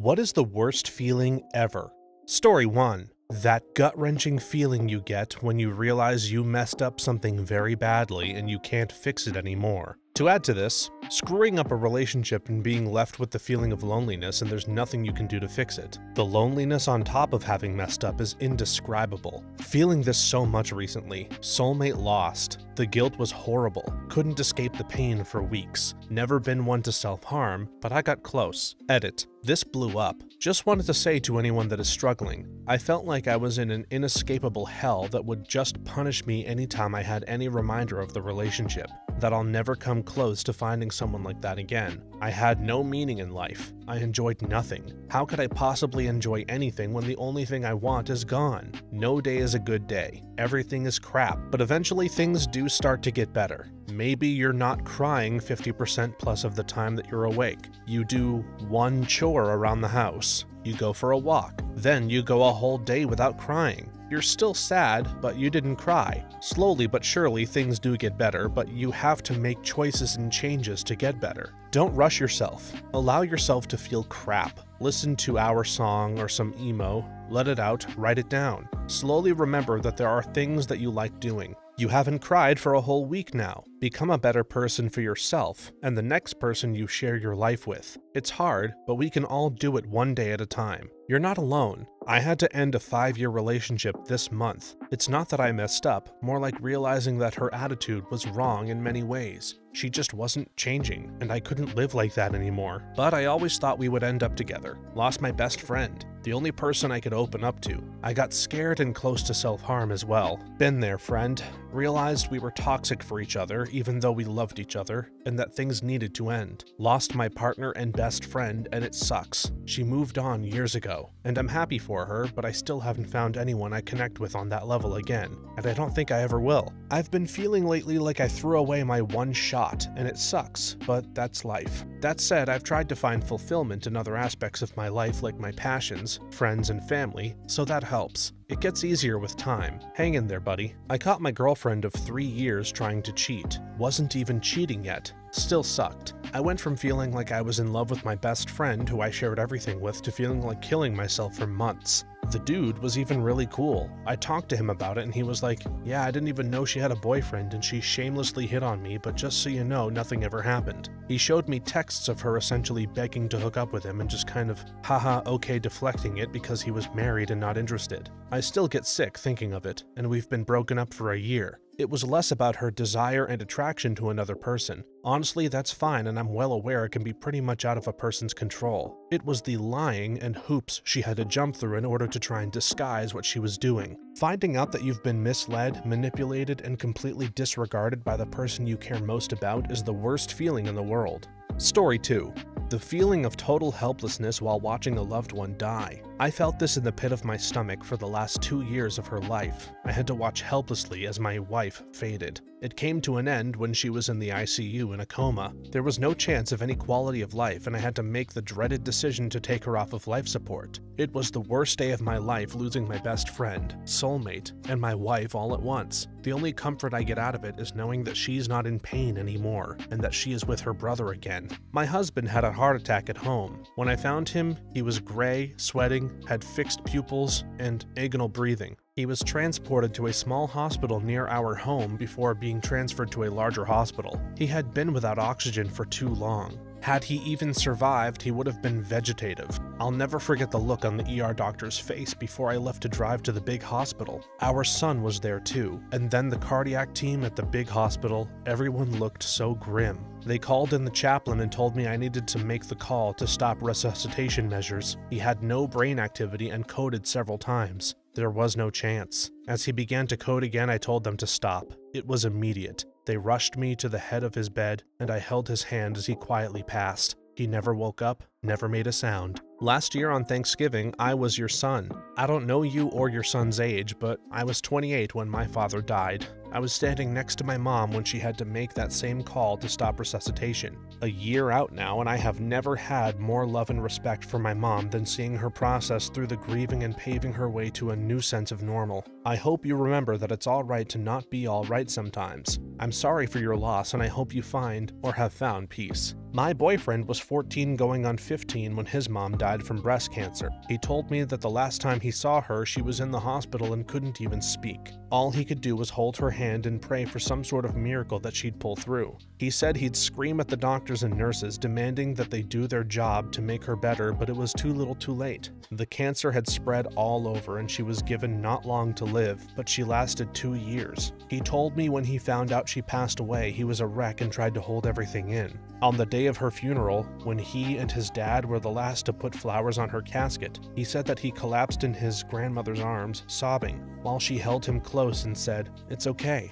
What is the worst feeling ever? Story 1. That gut-wrenching feeling you get when you realize you messed up something very badly and you can't fix it anymore. To add to this, screwing up a relationship and being left with the feeling of loneliness and there's nothing you can do to fix it. The loneliness on top of having messed up is indescribable. Feeling this so much recently. Soulmate lost. The guilt was horrible. Couldn't escape the pain for weeks. Never been one to self-harm, but I got close. Edit. This blew up. Just wanted to say to anyone that is struggling, I felt like I was in an inescapable hell that would just punish me anytime I had any reminder of the relationship. That I'll never come close to finding someone like that again. I had no meaning in life. I enjoyed nothing. How could I possibly enjoy anything when the only thing I want is gone? No day is a good day. Everything is crap, but eventually things do start to get better. Maybe you're not crying 50% plus of the time that you're awake. You do one chore around the house. You go for a walk. Then you go a whole day without crying. You're still sad, but you didn't cry. Slowly but surely things do get better, but you have to make choices and changes to get better. Don't rush yourself. Allow yourself to feel crap. Listen to our song or some emo, let it out, write it down. Slowly remember that there are things that you like doing. You haven't cried for a whole week now. Become a better person for yourself and the next person you share your life with. It's hard, but we can all do it one day at a time. You're not alone. I had to end a 5-year relationship this month. It's not that I messed up, more like realizing that her attitude was wrong in many ways. She just wasn't changing, and I couldn't live like that anymore. But I always thought we would end up together. Lost my best friend, the only person I could open up to. I got scared and close to self-harm as well. Been there, friend. Realized we were toxic for each other, even though we loved each other, and that things needed to end. Lost my partner and best friend, and it sucks. She moved on years ago, and I'm happy for her, but I still haven't found anyone I connect with on that level again, and I don't think I ever will. I've been feeling lately like I threw away my one shot, and it sucks, but that's life. That said, I've tried to find fulfillment in other aspects of my life like my passions, friends, and family, so that helps. It gets easier with time. Hang in there, buddy. I caught my girlfriend of 3 years trying to cheat. Wasn't even cheating yet. Still sucked. I went from feeling like I was in love with my best friend who I shared everything with to feeling like killing myself for months. The dude was even really cool. I talked to him about it and he was like, yeah, I didn't even know she had a boyfriend and she shamelessly hit on me, but just so you know, nothing ever happened. He showed me texts of her essentially begging to hook up with him and just kind of, haha, okay, deflecting it because he was married and not interested. I still get sick thinking of it, and we've been broken up for a year. It was less about her desire and attraction to another person. Honestly, that's fine, and I'm well aware it can be pretty much out of a person's control. It was the lying and hoops she had to jump through in order to try and disguise what she was doing. Finding out that you've been misled, manipulated, and completely disregarded by the person you care most about is the worst feeling in the world. Story 2. The feeling of total helplessness while watching a loved one die. I felt this in the pit of my stomach for the last 2 years of her life. I had to watch helplessly as my wife faded. It came to an end when she was in the ICU in a coma. There was no chance of any quality of life, and I had to make the dreaded decision to take her off of life support. It was the worst day of my life, losing my best friend, soulmate, and my wife all at once. The only comfort I get out of it is knowing that she's not in pain anymore, and that she is with her brother again. My husband had a heart attack at home. When I found him, he was gray, sweating, had fixed pupils, and agonal breathing. He was transported to a small hospital near our home before being transferred to a larger hospital. He had been without oxygen for too long. Had he even survived, he would have been vegetative. I'll never forget the look on the ER doctor's face before I left to drive to the big hospital. Our son was there too, and then the cardiac team at the big hospital. Everyone looked so grim. They called in the chaplain and told me I needed to make the call to stop resuscitation measures. He had no brain activity and coded several times. There was no chance. As he began to code again, I told them to stop. It was immediate. They rushed me to the head of his bed, and I held his hand as he quietly passed. He never woke up, never made a sound. Last year on Thanksgiving, I was your son. I don't know you or your son's age, but I was 28 when my father died. I was standing next to my mom when she had to make that same call to stop resuscitation. A year out now, and I have never had more love and respect for my mom than seeing her process through the grieving and paving her way to a new sense of normal. I hope you remember that it's alright to not be alright sometimes. I'm sorry for your loss, and I hope you find, or have found, peace. My boyfriend was 14 going on 15 when his mom died from breast cancer. He told me that the last time he saw her, she was in the hospital and couldn't even speak. All he could do was hold her hand and pray for some sort of miracle that she'd pull through. He said he'd scream at the doctors and nurses, demanding that they do their job to make her better, but it was too little too late. The cancer had spread all over and she was given not long to live, but she lasted 2 years. He told me when he found out she passed away, he was a wreck and tried to hold everything in. On the day of her funeral, when he and his dad were the last to put flowers on her casket, he said that he collapsed in his grandmother's arms, sobbing, while she held him close and said, it's okay,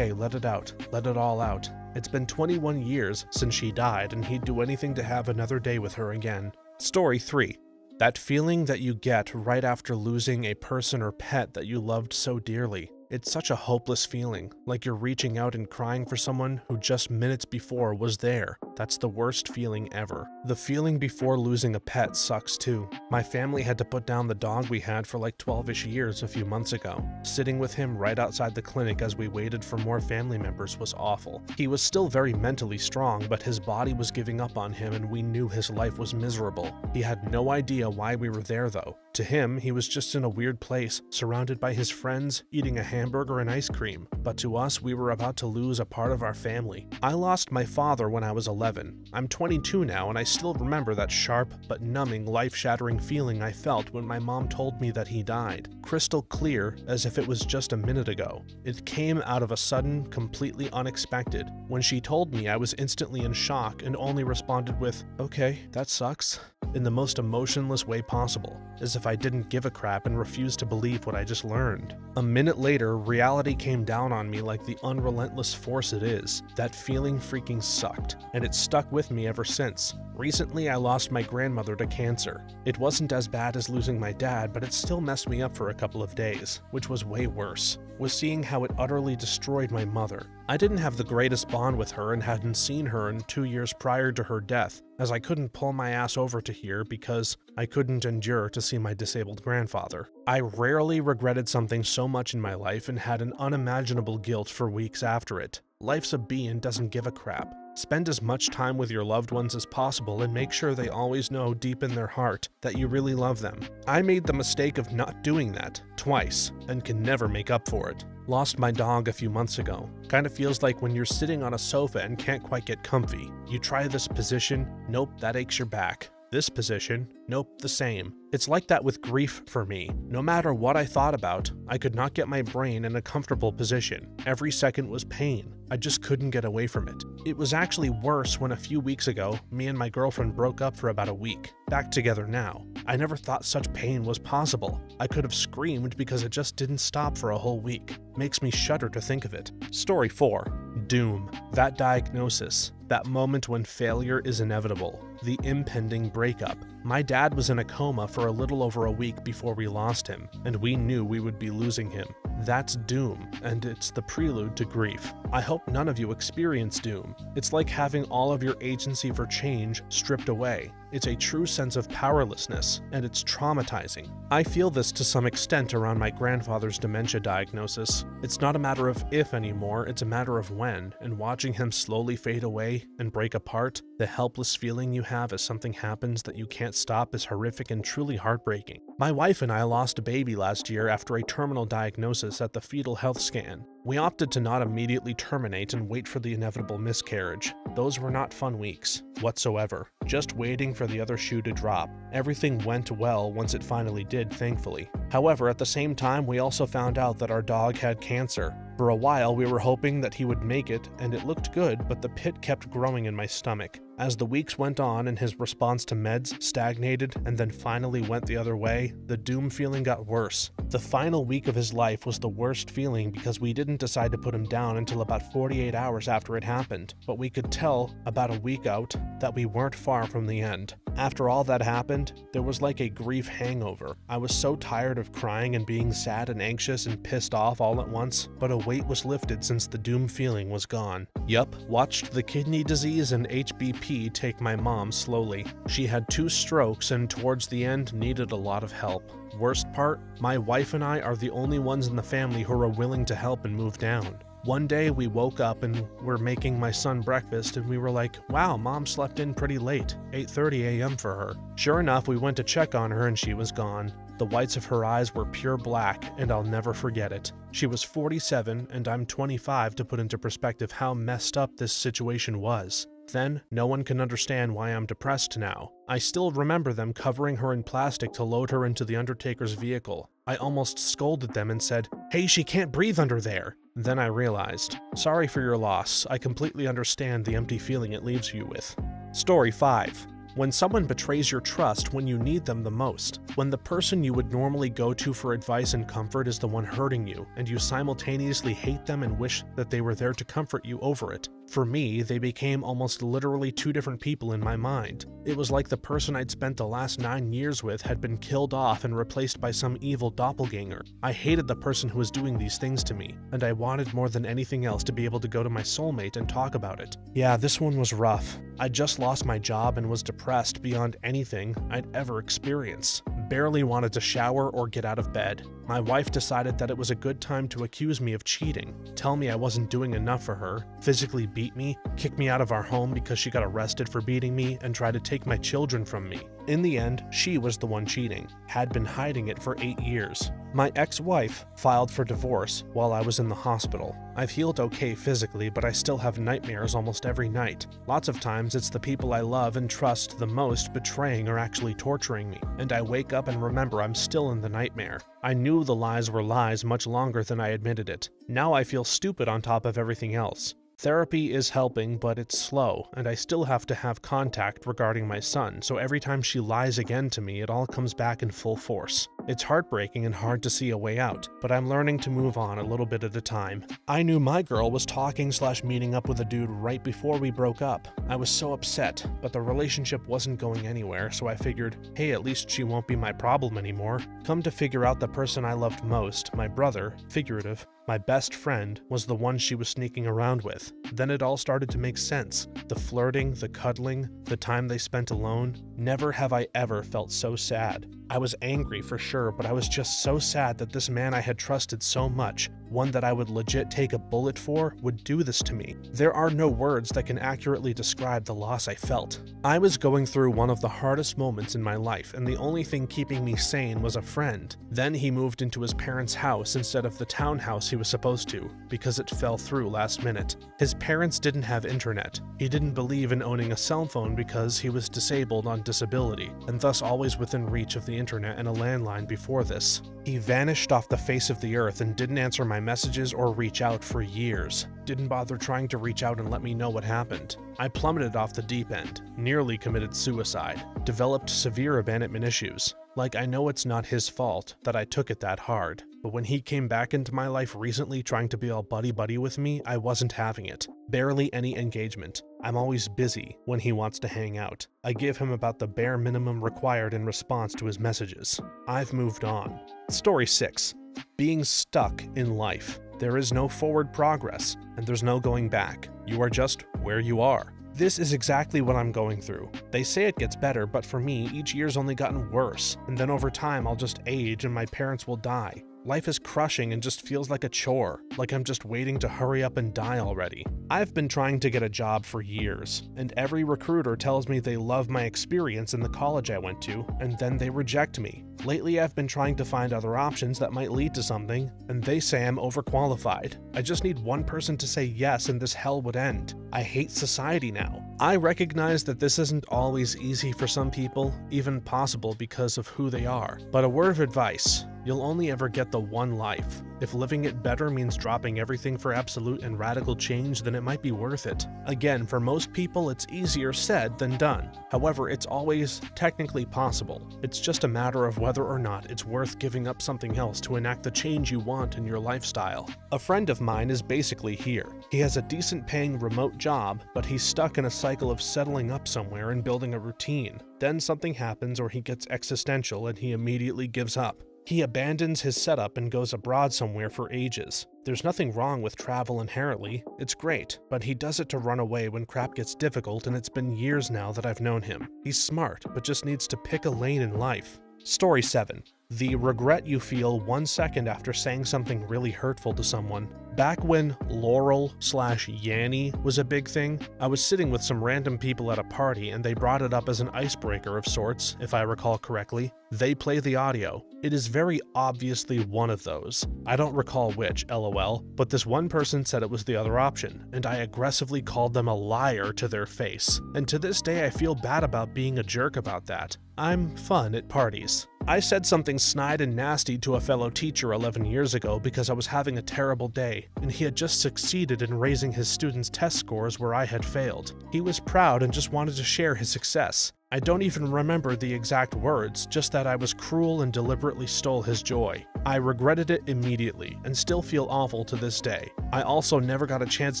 let it out, let it all out. It's been 21 years since she died and he'd do anything to have another day with her again. Story 3. That feeling that you get right after losing a person or pet that you loved so dearly. It's such a hopeless feeling, like you're reaching out and crying for someone who just minutes before was there. That's the worst feeling ever. The feeling before losing a pet sucks too. My family had to put down the dog we had for like 12-ish years a few months ago. Sitting with him right outside the clinic as we waited for more family members was awful. He was still very mentally strong, but his body was giving up on him and we knew his life was miserable. He had no idea why we were there though. To him, he was just in a weird place, surrounded by his friends, eating a hamburger and ice cream. But to us, we were about to lose a part of our family. I lost my father when I was 11. I'm 22 now, and I still remember that sharp but numbing, life-shattering feeling I felt when my mom told me that he died. Crystal clear, as if it was just a minute ago. It came out of a sudden, completely unexpected. When she told me, I was instantly in shock and only responded with, okay, that sucks, in the most emotionless way possible, as if I didn't give a crap and refused to believe what I just learned. A minute later, reality came down on me like the unrelentless force it is. That feeling freaking sucked, and it's stuck with me ever since. Recently, I lost my grandmother to cancer. It wasn't as bad as losing my dad, but it still messed me up for a couple of days, which was way worse, was seeing how it utterly destroyed my mother. I didn't have the greatest bond with her and hadn't seen her in 2 years prior to her death, as I couldn't pull my ass over to here because I couldn't endure to see my disabled grandfather. I rarely regretted something so much in my life and had an unimaginable guilt for weeks after it. Life's a bee and doesn't give a crap. Spend as much time with your loved ones as possible and make sure they always know deep in their heart that you really love them. I made the mistake of not doing that twice and can never make up for it. Lost my dog a few months ago. Kinda feels like when you're sitting on a sofa and can't quite get comfy. You try this position, nope, that aches your back. This position, nope, the same. It's like that with grief for me. No matter what I thought about, I could not get my brain in a comfortable position. Every second was pain. I just couldn't get away from it. It was actually worse when a few weeks ago, me and my girlfriend broke up for about a week. Back together now. I never thought such pain was possible. I could have screamed because it just didn't stop for a whole week. Makes me shudder to think of it. Story 4. Doom. That diagnosis. That moment when failure is inevitable. The impending breakup. My dad was in a coma for a little over a week before we lost him, and we knew we would be losing him. That's doom, and it's the prelude to grief. I hope none of you experience doom. It's like having all of your agency for change stripped away. It's a true sense of powerlessness, and it's traumatizing. I feel this to some extent around my grandfather's dementia diagnosis. It's not a matter of if anymore, it's a matter of when, and watching him slowly fade away and break apart, the helpless feeling you have as something happens that you can't stop is horrific and truly heartbreaking. My wife and I lost a baby last year after a terminal diagnosis at the fetal health scan. We opted to not immediately terminate and wait for the inevitable miscarriage. Those were not fun weeks, whatsoever. Just waiting for the other shoe to drop. Everything went well once it finally did, thankfully. However, at the same time, we also found out that our dog had cancer. For a while, we were hoping that he would make it, and it looked good, but the pit kept growing in my stomach. As the weeks went on and his response to meds stagnated and then finally went the other way, the doom feeling got worse. The final week of his life was the worst feeling because we didn't decide to put him down until about 48 hours after it happened, but we could tell about a week out that we weren't far from the end. After all that happened, there was like a grief hangover. I was so tired of crying and being sad and anxious and pissed off all at once, but a weight was lifted since the doom feeling was gone. Yup, watched the kidney disease and HBP take my mom slowly. She had 2 strokes and towards the end needed a lot of help. Worst part, my wife and I are the only ones in the family who are willing to help and move down. One day we woke up and were making my son breakfast and we were like, wow, mom slept in pretty late, 8:30 a.m. for her. Sure enough, we went to check on her and she was gone. The whites of her eyes were pure black, and I'll never forget it. She was 47 and I'm 25, to put into perspective how messed up this situation was. Then, no one can understand why I'm depressed now. I still remember them covering her in plastic to load her into the Undertaker's vehicle. I almost scolded them and said, "Hey, she can't breathe under there." Then I realized, sorry for your loss, I completely understand the empty feeling it leaves you with. Story 5. When someone betrays your trust when you need them the most. When the person you would normally go to for advice and comfort is the one hurting you, and you simultaneously hate them and wish that they were there to comfort you over it. For me, they became almost literally two different people in my mind. It was like the person I'd spent the last 9 years with had been killed off and replaced by some evil doppelganger. I hated the person who was doing these things to me, and I wanted more than anything else to be able to go to my soulmate and talk about it. Yeah, this one was rough. I just lost my job and was depressed beyond anything I'd ever experienced. Barely wanted to shower or get out of bed. My wife decided that it was a good time to accuse me of cheating, tell me I wasn't doing enough for her, physically beat me, kick me out of our home because she got arrested for beating me, and try to take my children from me. In the end, she was the one cheating, had been hiding it for 8 years. My ex-wife filed for divorce while I was in the hospital. I've healed okay physically, but I still have nightmares almost every night. Lots of times it's the people I love and trust the most betraying or actually torturing me, and I wake up and remember I'm still in the nightmare. I knew the lies were lies much longer than I admitted it. Now I feel stupid on top of everything else. Therapy is helping, but it's slow, and I still have to have contact regarding my son, so every time she lies again to me, it all comes back in full force. It's heartbreaking and hard to see a way out, but I'm learning to move on a little bit at a time. I knew my girl was talking/meeting up with a dude right before we broke up. I was so upset, but the relationship wasn't going anywhere, so I figured, hey, at least she won't be my problem anymore. Come to figure out, the person I loved most, my brother, figurative, my best friend, was the one she was sneaking around with. Then it all started to make sense. The flirting, the cuddling, the time they spent alone. Never have I ever felt so sad. I was angry for sure, but I was just so sad that this man I had trusted so much, one that I would legit take a bullet for, would do this to me. There are no words that can accurately describe the loss I felt. I was going through one of the hardest moments in my life, and the only thing keeping me sane was a friend. Then he moved into his parents' house instead of the townhouse he was supposed to, because it fell through last minute. His parents didn't have internet. He didn't believe in owning a cell phone because he was disabled on disability, and thus always within reach of the internet and a landline before this. He vanished off the face of the earth and didn't answer my messages or reach out for years. Didn't bother trying to reach out and let me know what happened. I plummeted off the deep end, nearly committed suicide, developed severe abandonment issues. Like, I know it's not his fault that I took it that hard, but when he came back into my life recently trying to be all buddy-buddy with me, I wasn't having it. Barely any engagement. I'm always busy when he wants to hang out. I give him about the bare minimum required in response to his messages. I've moved on. Story 6. Being stuck in life. There is no forward progress, and there's no going back. You are just where you are. This is exactly what I'm going through. They say it gets better, but for me, each year's only gotten worse, and then over time I'll just age and my parents will die. Life is crushing and just feels like a chore, like I'm just waiting to hurry up and die already. I've been trying to get a job for years, and every recruiter tells me they love my experience in the college I went to, and then they reject me. Lately I've been trying to find other options that might lead to something, and they say I'm overqualified. I just need one person to say yes and this hell would end. I hate society now. I recognize that this isn't always easy for some people, even possible because of who they are. But a word of advice. You'll only ever get the one life. If living it better means dropping everything for absolute and radical change, then it might be worth it. Again, for most people, it's easier said than done. However, it's always technically possible. It's just a matter of whether or not it's worth giving up something else to enact the change you want in your lifestyle. A friend of mine is basically here. He has a decent paying remote job, but he's stuck in a cycle of settling up somewhere and building a routine. Then something happens or he gets existential and he immediately gives up. He abandons his setup and goes abroad somewhere for ages. There's nothing wrong with travel inherently, it's great, but he does it to run away when crap gets difficult, and it's been years now that I've known him. He's smart, but just needs to pick a lane in life. Story 7. The regret you feel 1 second after saying something really hurtful to someone. Back when Laurel/Yanny was a big thing, I was sitting with some random people at a party and they brought it up as an icebreaker of sorts, if I recall correctly. They play the audio. It is very obviously one of those. I don't recall which, lol, but this one person said it was the other option, and I aggressively called them a liar to their face. And to this day I feel bad about being a jerk about that. I'm fun at parties. I said something snide and nasty to a fellow teacher 11 years ago because I was having a terrible day, and he had just succeeded in raising his students' test scores where I had failed. He was proud and just wanted to share his success. I don't even remember the exact words, just that I was cruel and deliberately stole his joy. I regretted it immediately, and still feel awful to this day. I also never got a chance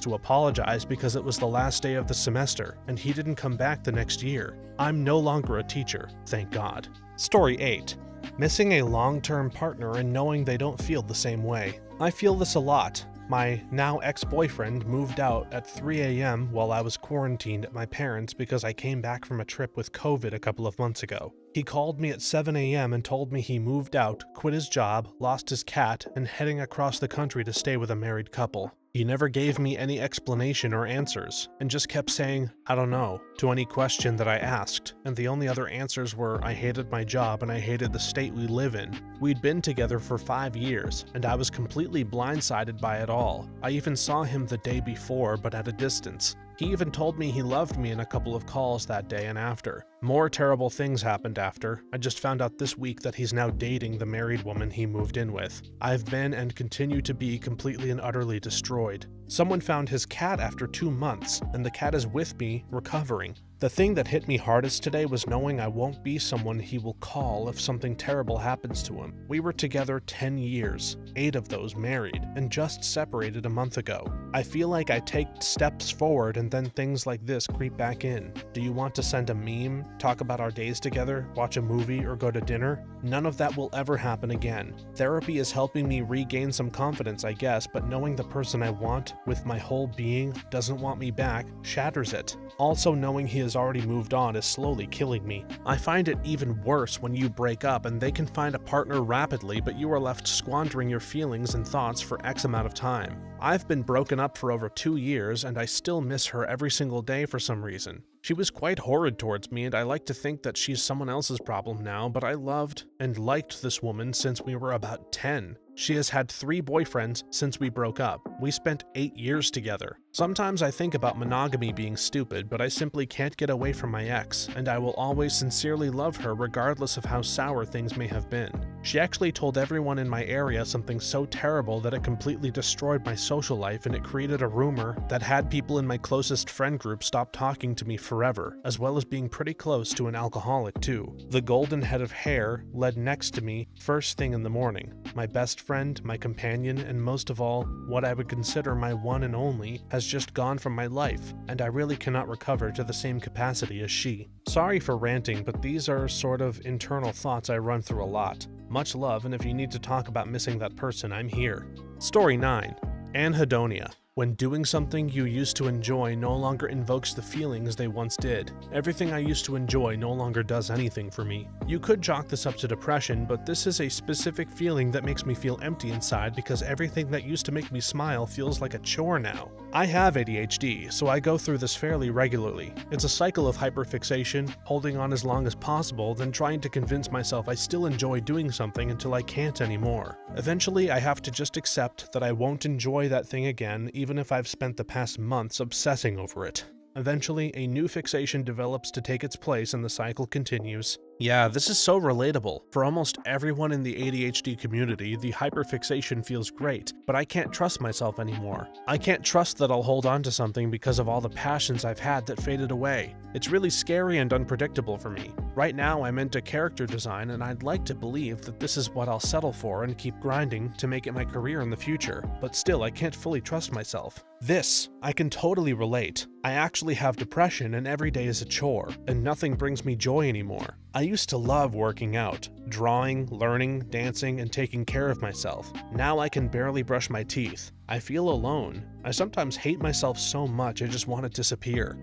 to apologize because it was the last day of the semester, and he didn't come back the next year. I'm no longer a teacher, thank God. Story 8. Missing a long-term partner and knowing they don't feel the same way. I feel this a lot. My now ex-boyfriend moved out at 3 a.m. while I was quarantined at my parents' because I came back from a trip with COVID a couple of months ago. He called me at 7 a.m. and told me he moved out, quit his job, lost his cat, and heading across the country to stay with a married couple. He never gave me any explanation or answers, and just kept saying, "I don't know," to any question that I asked, and the only other answers were, I hated my job and I hated the state we live in. We'd been together for 5 years, and I was completely blindsided by it all. I even saw him the day before, but at a distance. He even told me he loved me in a couple of calls that day and after. More terrible things happened after. I just found out this week that he's now dating the married woman he moved in with. I've been and continue to be completely and utterly destroyed. Someone found his cat after 2 months, and the cat is with me, recovering. The thing that hit me hardest today was knowing I won't be someone he will call if something terrible happens to him. We were together 10 years, 8 of those married, and just separated a month ago. I feel like I take steps forward and then things like this creep back in. Do you want to send a meme, talk about our days together, watch a movie, or go to dinner? None of that will ever happen again. Therapy is helping me regain some confidence, I guess, but knowing the person I want with my whole being doesn't want me back shatters it. Also, knowing he has already moved on is slowly killing me. I find it even worse when you break up and they can find a partner rapidly, but you are left squandering your feelings and thoughts for X amount of time. I've been broken up for over 2 years and I still miss her every single day for some reason. She was quite horrid towards me, and I like to think that she's someone else's problem now, but I loved and liked this woman since we were about 10. She has had 3 boyfriends since we broke up. We spent 8 years together. Sometimes I think about monogamy being stupid, but I simply can't get away from my ex, and I will always sincerely love her regardless of how sour things may have been. She actually told everyone in my area something so terrible that it completely destroyed my social life, and it created a rumor that had people in my closest friend group stop talking to me forever, as well as being pretty close to an alcoholic too. The golden head of hair led next to me first thing in the morning. My best friend, my companion, and most of all, what I would consider my one and only, has just gone from my life, and I really cannot recover to the same capacity as she. Sorry for ranting, but these are sort of internal thoughts I run through a lot. Much love, and if you need to talk about missing that person, I'm here. Story 9. Anhedonia. When doing something you used to enjoy no longer invokes the feelings they once did. Everything I used to enjoy no longer does anything for me. You could chalk this up to depression, but this is a specific feeling that makes me feel empty inside because everything that used to make me smile feels like a chore now. I have ADHD, so I go through this fairly regularly. It's a cycle of hyperfixation, holding on as long as possible, then trying to convince myself I still enjoy doing something until I can't anymore. Eventually, I have to just accept that I won't enjoy that thing again, even if I've spent the past months obsessing over it. Eventually, a new fixation develops to take its place and the cycle continues. Yeah, this is so relatable. For almost everyone in the ADHD community, the hyperfixation feels great, but I can't trust myself anymore. I can't trust that I'll hold on to something because of all the passions I've had that faded away. It's really scary and unpredictable for me. Right now, I'm into character design, and I'd like to believe that this is what I'll settle for and keep grinding to make it my career in the future, but still, I can't fully trust myself. This, I can totally relate. I actually have depression and every day is a chore, and nothing brings me joy anymore. I used to love working out, drawing, learning, dancing, and taking care of myself. Now I can barely brush my teeth. I feel alone. I sometimes hate myself so much I just want to disappear.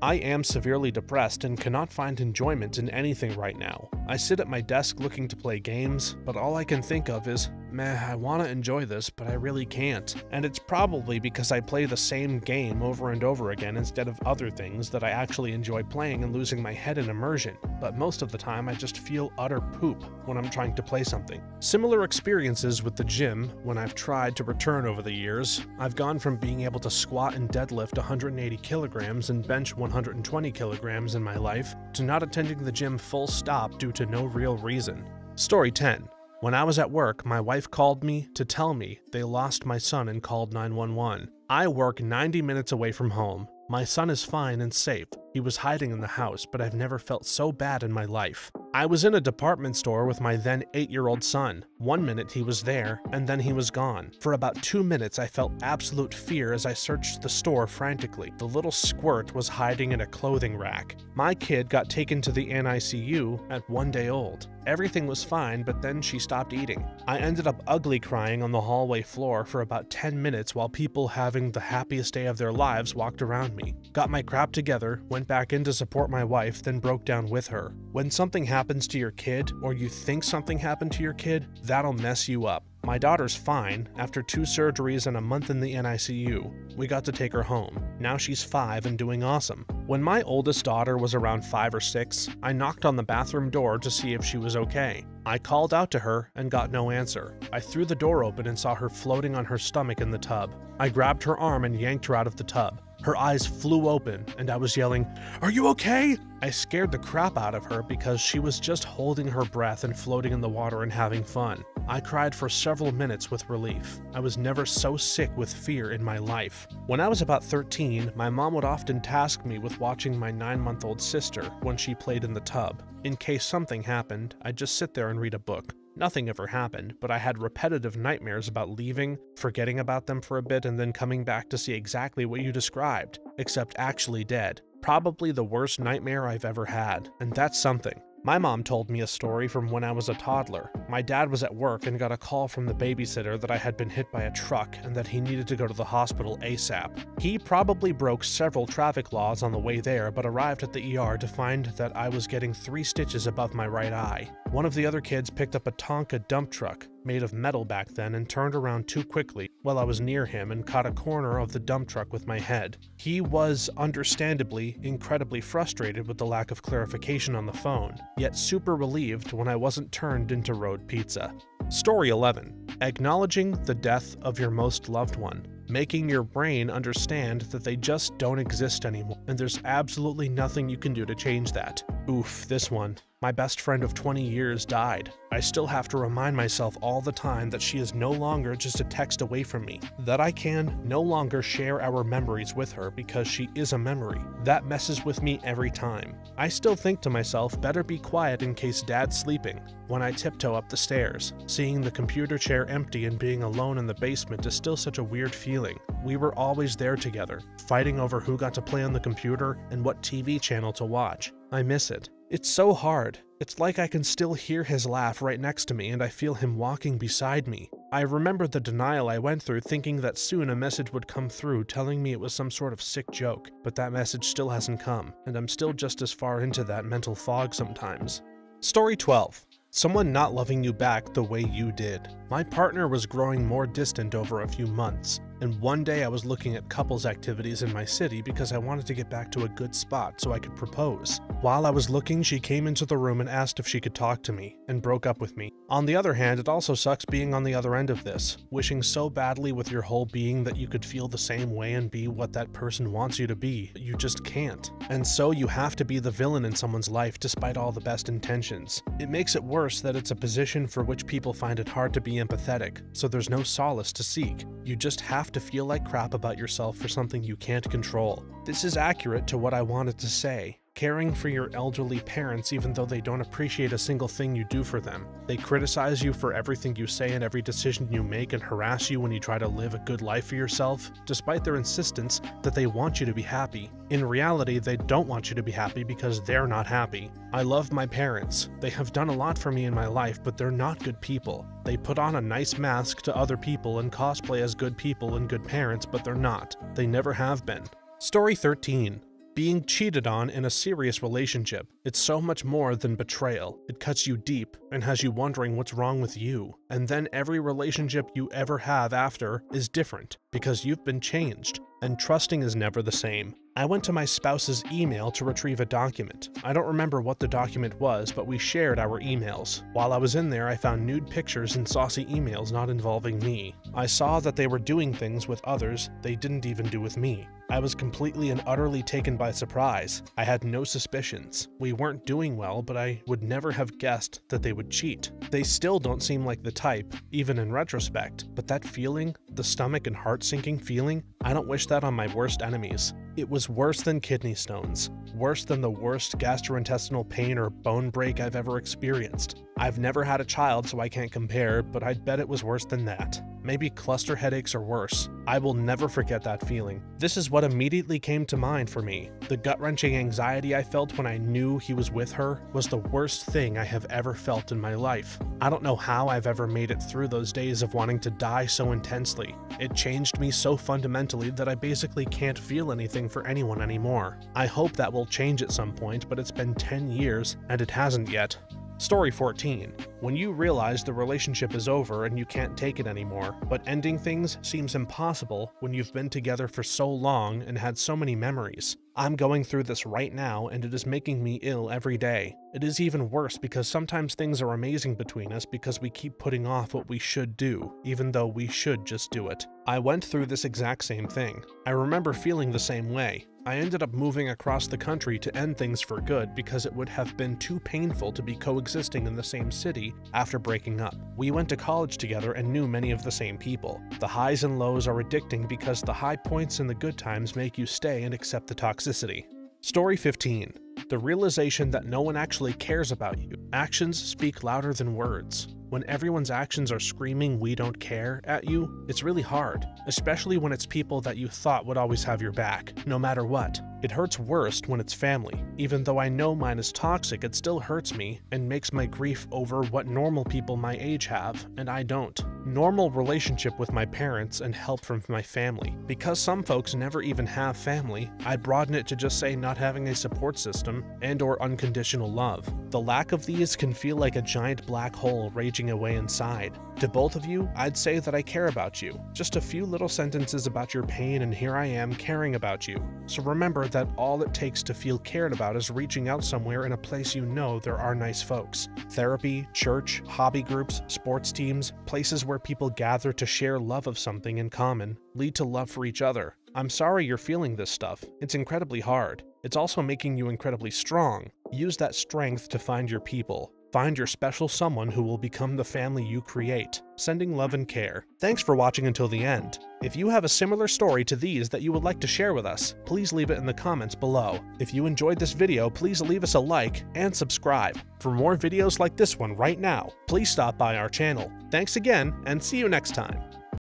I am severely depressed and cannot find enjoyment in anything right now. I sit at my desk looking to play games, but all I can think of is, meh, I want to enjoy this, but I really can't. And it's probably because I play the same game over and over again instead of other things that I actually enjoy playing and losing my head in immersion. But most of the time I just feel utter poop when I'm trying to play something. Similar experiences with the gym when I've tried to return over the years. I've gone from being able to squat and deadlift 180 kilograms and bench 120 kilograms in my life to not attending the gym full stop due to no real reason. Story 10. When I was at work, my wife called me to tell me they lost my son and called 911. I work 90 minutes away from home. My son is fine and safe. He was hiding in the house, but I've never felt so bad in my life. I was in a department store with my then 8-year-old son. 1 minute he was there, and then he was gone. For about 2 minutes I felt absolute fear as I searched the store frantically. The little squirt was hiding in a clothing rack. My kid got taken to the NICU at 1 day old. Everything was fine, but then she stopped eating. I ended up ugly crying on the hallway floor for about 10 minutes while people having the happiest day of their lives walked around me. Got my crap together, went back in to support my wife, then broke down with her. When something happens to your kid, or you think something happened to your kid, that'll mess you up. My daughter's fine. After 2 surgeries and a month in the NICU, we got to take her home. Now she's 5 and doing awesome. When my oldest daughter was around 5 or 6, I knocked on the bathroom door to see if she was okay. I called out to her and got no answer. I threw the door open and saw her floating on her stomach in the tub. I grabbed her arm and yanked her out of the tub. Her eyes flew open, and I was yelling, "Are you okay?" I scared the crap out of her because she was just holding her breath and floating in the water and having fun. I cried for several minutes with relief. I was never so sick with fear in my life. When I was about 13, my mom would often task me with watching my 9-month-old sister when she played in the tub. In case something happened, I'd just sit there and read a book. Nothing ever happened, but I had repetitive nightmares about leaving, forgetting about them for a bit, and then coming back to see exactly what you described, except actually dead. Probably the worst nightmare I've ever had, and that's something. My mom told me a story from when I was a toddler. My dad was at work and got a call from the babysitter that I had been hit by a truck and that he needed to go to the hospital ASAP. He probably broke several traffic laws on the way there, but arrived at the ER to find that I was getting 3 stitches above my right eye. One of the other kids picked up a Tonka dump truck, made of metal back then, and turned around too quickly while I was near him and caught a corner of the dump truck with my head. He was, understandably, incredibly frustrated with the lack of clarification on the phone, yet super relieved when I wasn't turned into road pizza. Story 11. Acknowledging the death of your most loved one. Making your brain understand that they just don't exist anymore, and there's absolutely nothing you can do to change that. Oof, this one. My best friend of 20 years died. I still have to remind myself all the time that she is no longer just a text away from me, that I can no longer share our memories with her because she is a memory. That messes with me every time. I still think to myself, better be quiet in case Dad's sleeping. When I tiptoe up the stairs, seeing the computer chair empty and being alone in the basement is still such a weird feeling. We were always there together, fighting over who got to play on the computer and what TV channel to watch. I miss it. It's so hard. It's like I can still hear his laugh right next to me and I feel him walking beside me. I remember the denial I went through, thinking that soon a message would come through telling me it was some sort of sick joke, but that message still hasn't come, and I'm still just as far into that mental fog sometimes. Story 12. Someone not loving you back the way you did. My partner was growing more distant over a few months, and one day I was looking at couples activities in my city because I wanted to get back to a good spot so I could propose. While I was looking, she came into the room and asked if she could talk to me, and broke up with me. On the other hand, it also sucks being on the other end of this, wishing so badly with your whole being that you could feel the same way and be what that person wants you to be, but you just can't. And so you have to be the villain in someone's life despite all the best intentions. It makes it worse that it's a position for which people find it hard to be empathetic, so there's no solace to seek. You just have to feel like crap about yourself for something you can't control. This is accurate to what I wanted to say. Caring for your elderly parents even though they don't appreciate a single thing you do for them. They criticize you for everything you say and every decision you make and harass you when you try to live a good life for yourself, despite their insistence that they want you to be happy. In reality, they don't want you to be happy because they're not happy. I love my parents. They have done a lot for me in my life, but they're not good people. They put on a nice mask to other people and cosplay as good people and good parents, but they're not. They never have been. Story 13. Being cheated on in a serious relationship. It's so much more than betrayal. It cuts you deep and has you wondering what's wrong with you. And then every relationship you ever have after is different because you've been changed. And trusting is never the same. I went to my spouse's email to retrieve a document. I don't remember what the document was, but we shared our emails. While I was in there, I found nude pictures and saucy emails not involving me. I saw that they were doing things with others they didn't even do with me. I was completely and utterly taken by surprise. I had no suspicions. We weren't doing well, but I would never have guessed that they would cheat. They still don't seem like the type, even in retrospect, but that feeling, the stomach and heart-sinking feeling, I don't wish that on my worst enemies. It was worse than kidney stones, worse than the worst gastrointestinal pain or bone break I've ever experienced. I've never had a child, so I can't compare, but I'd bet it was worse than that. Maybe cluster headaches or worse. I will never forget that feeling. This is what immediately came to mind for me. The gut-wrenching anxiety I felt when I knew he was with her was the worst thing I have ever felt in my life. I don't know how I've ever made it through those days of wanting to die so intensely. It changed me so fundamentally that I basically can't feel anything for anyone anymore. I hope that will change at some point, but it's been 10 years and it hasn't yet. Story 14. When you realize the relationship is over and you can't take it anymore, but ending things seems impossible when you've been together for so long and had so many memories. I'm going through this right now and it is making me ill every day. It is even worse because sometimes things are amazing between us because we keep putting off what we should do, even though we should just do it. I went through this exact same thing. I remember feeling the same way. I ended up moving across the country to end things for good because it would have been too painful to be coexisting in the same city after breaking up. We went to college together and knew many of the same people. The highs and lows are addicting because the high points and the good times make you stay and accept the toxicity. Story 15. The realization that no one actually cares about you. Actions speak louder than words. When everyone's actions are screaming "we don't care" at you, it's really hard, especially when it's people that you thought would always have your back, no matter what. It hurts worst when it's family. Even though I know mine is toxic, it still hurts me and makes my grief over what normal people my age have, and I don't. Normal relationship with my parents and help from my family. Because some folks never even have family, I broaden it to just say not having a support system and/or unconditional love. The lack of these can feel like a giant black hole raging away inside. To both of you, I'd say that I care about you. Just a few little sentences about your pain and here I am caring about you. So remember that all it takes to feel cared about is reaching out somewhere in a place you know there are nice folks. Therapy, church, hobby groups, sports teams, places where people gather to share love of something in common, lead to love for each other. I'm sorry you're feeling this stuff. It's incredibly hard. It's also making you incredibly strong. Use that strength to find your people. Find your special someone who will become the family you create. Sending love and care. Thanks for watching until the end. If you have a similar story to these that you would like to share with us, please leave it in the comments below. If you enjoyed this video, please leave us a like and subscribe. For more videos like this one right now, please stop by our channel. Thanks again, and see you next time.